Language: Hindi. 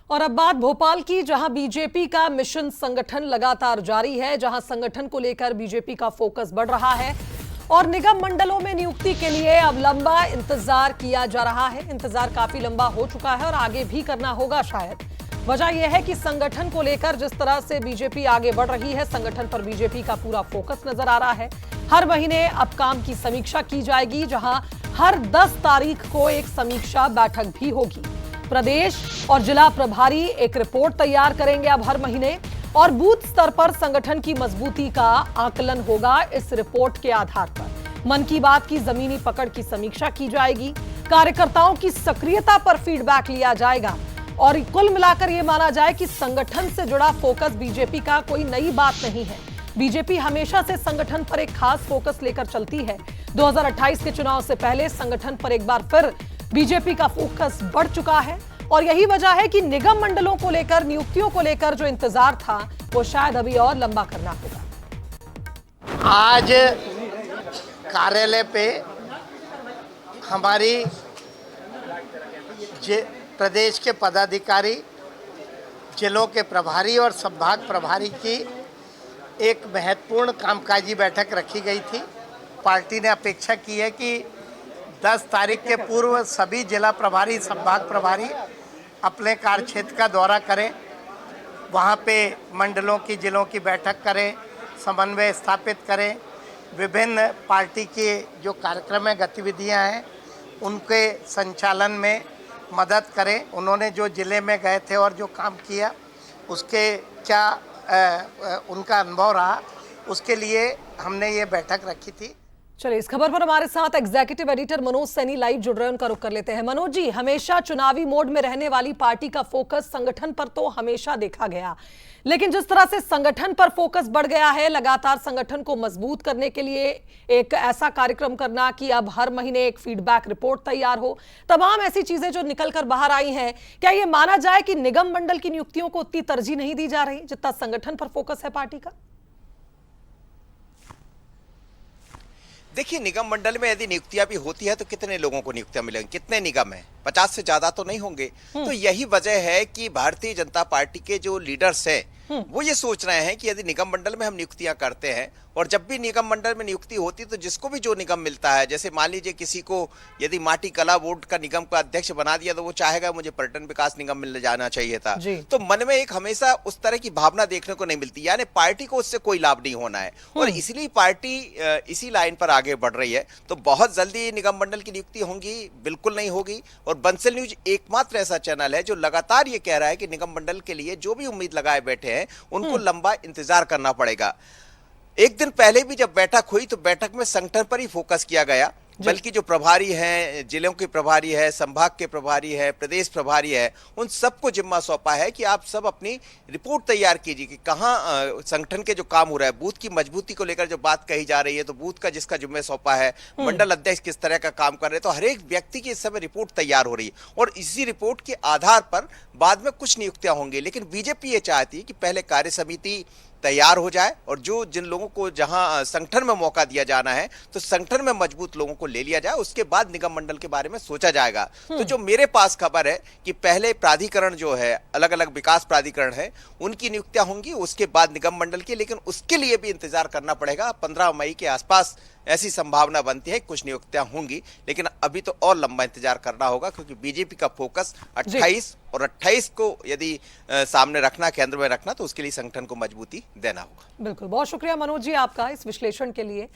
और अब बात भोपाल की, जहां बीजेपी का मिशन संगठन लगातार जारी है, जहां संगठन को लेकर बीजेपी का फोकस बढ़ रहा है और निगम मंडलों में नियुक्ति के लिए अब लंबा इंतजार किया जा रहा है। इंतजार काफी लंबा हो चुका है और आगे भी करना होगा शायद। वजह यह है कि संगठन को लेकर जिस तरह से बीजेपी आगे बढ़ रही है, संगठन पर बीजेपी का पूरा फोकस नजर आ रहा है। हर महीने अब काम की समीक्षा की जाएगी, जहां हर 10 तारीख को एक समीक्षा बैठक भी होगी। प्रदेश और जिला प्रभारी एक रिपोर्ट तैयार करेंगे अब हर महीने और बूथ स्तर पर संगठन की मजबूती का आकलन होगा। इस रिपोर्ट के आधार पर मन की बात की जमीनी पकड़ की समीक्षा की जाएगी, कार्यकर्ताओं की सक्रियता पर फीडबैक लिया जाएगा और कुल मिलाकर यह माना जाए कि संगठन से जुड़ा फोकस बीजेपी का कोई नई बात नहीं है। बीजेपी हमेशा से संगठन पर एक खास फोकस लेकर चलती है। 2028 के चुनाव से पहले संगठन पर एक बार फिर बीजेपी का फोकस बढ़ चुका है और यही वजह है कि निगम मंडलों को लेकर, नियुक्तियों को लेकर जो इंतजार था वो शायद अभी और लंबा करना होगा। आज कार्यालय पे हमारी प्रदेश के पदाधिकारी, जिलों के प्रभारी और संभाग प्रभारी की एक महत्वपूर्ण कामकाजी बैठक रखी गई थी। पार्टी ने अपेक्षा की है कि 10 तारीख के पूर्व सभी जिला प्रभारी, संभाग प्रभारी अपने कार्यक्षेत्र का दौरा करें, वहाँ पे मंडलों की, जिलों की बैठक करें, समन्वय स्थापित करें, विभिन्न पार्टी के जो कार्यक्रम हैं, गतिविधियाँ हैं, उनके संचालन में मदद करें। उन्होंने जो जिले में गए थे और जो काम किया उसके क्या उनका अनुभव रहा, उसके लिए हमने ये बैठक रखी थी। चलिए, इस खबर पर हमारे साथ executive editor Manoj Saini live जुड़ रहे हैं, उनका रुख कर लेते हैं। मनोज जी, हमेशा चुनावी मोड में रहने वाली पार्टी का फोकस संगठन पर तो हमेशा देखा गया, लेकिन जिस तरह से संगठन पर फोकस बढ़ गया है, लगातार संगठन को मजबूत करने के लिए एक ऐसा कार्यक्रम करना कि अब हर महीने एक फीडबैक रिपोर्ट तैयार हो, तमाम ऐसी चीजें जो निकलकर बाहर आई हैं, क्या ये माना जाए कि निगम मंडल की नियुक्तियों को उतनी तरजीह नहीं दी जा रही जितना संगठन पर फोकस है पार्टी का? देखिए, निगम मंडल में यदि नियुक्तियां भी होती है तो कितने लोगों को नियुक्तियां मिलेंगी? कितने निगम हैं? 50 से ज्यादा तो नहीं होंगे। तो यही वजह है कि भारतीय जनता पार्टी के जो लीडर्स हैं वो ये सोच रहे हैं कि यदि निगम मंडल में हम नियुक्तियां करते हैं और जब भी निगम मंडल में नियुक्ति होती है तो जिसको भी जो निगम मिलता है, जैसे मान लीजिए किसी को यदि माटी कला बोर्ड का निगम का अध्यक्ष बना दिया तो वो चाहेगा मुझे पर्यटन विकास निगम मिल जाना चाहिए था। तो मन में एक हमेशा उस तरह की भावना देखने को नहीं मिलती, यानी पार्टी को उससे कोई लाभ नहीं होना है और इसलिए पार्टी इसी लाइन पर आगे बढ़ रही है। तो बहुत जल्दी निगम मंडल की नियुक्ति होंगी? बिल्कुल नहीं होगी। और बंसल न्यूज एकमात्र ऐसा चैनल है जो लगातार ये कह रहा है कि निगम मंडल के लिए जो भी उम्मीद लगाए बैठे हैं उनको लंबा इंतजार करना पड़ेगा। एक दिन पहले भी जब बैठक हुई तो बैठक में संगठन पर ही फोकस किया गया, बल्कि जो प्रभारी हैं, जिलों के प्रभारी है, संभाग के प्रभारी है, प्रदेश प्रभारी है, उन सबको जिम्मा सौंपा है कि आप सब अपनी रिपोर्ट तैयार कीजिए कि कहाँ संगठन के जो काम हो रहा है, बूथ की मजबूती को लेकर जो बात कही जा रही है, तो बूथ का जिसका जिम्मे सौंपा है, मंडल अध्यक्ष किस तरह का काम कर रहे हैं, तो हर एक व्यक्ति की इस समय रिपोर्ट तैयार हो रही है और इसी रिपोर्ट के आधार पर बाद में कुछ नियुक्तियां होंगी। लेकिन बीजेपी ये चाहती है कि पहले कार्य समिति तैयार हो जाए और जो जिन लोगों को जहां संगठन में मौका दिया जाना है तो संगठन में मजबूत लोगों को ले लिया जाए, उसके बाद निगम मंडल के बारे में सोचा जाएगा। तो जो मेरे पास खबर है कि पहले प्राधिकरण जो है, अलग अलग विकास प्राधिकरण है, उनकी नियुक्तियां होंगी, उसके बाद निगम मंडल की, लेकिन उसके लिए भी इंतजार करना पड़ेगा। 15 मई के आसपास ऐसी संभावना बनती है कुछ नियुक्तियां होंगी, लेकिन अभी तो और लंबा इंतजार करना होगा क्योंकि बीजेपी का फोकस 28 और 28 को यदि सामने रखना, केंद्र में रखना, तो उसके लिए संगठन को मजबूती देना होगा। बिल्कुल, बहुत शुक्रिया मनोज जी आपका इस विश्लेषण के लिए।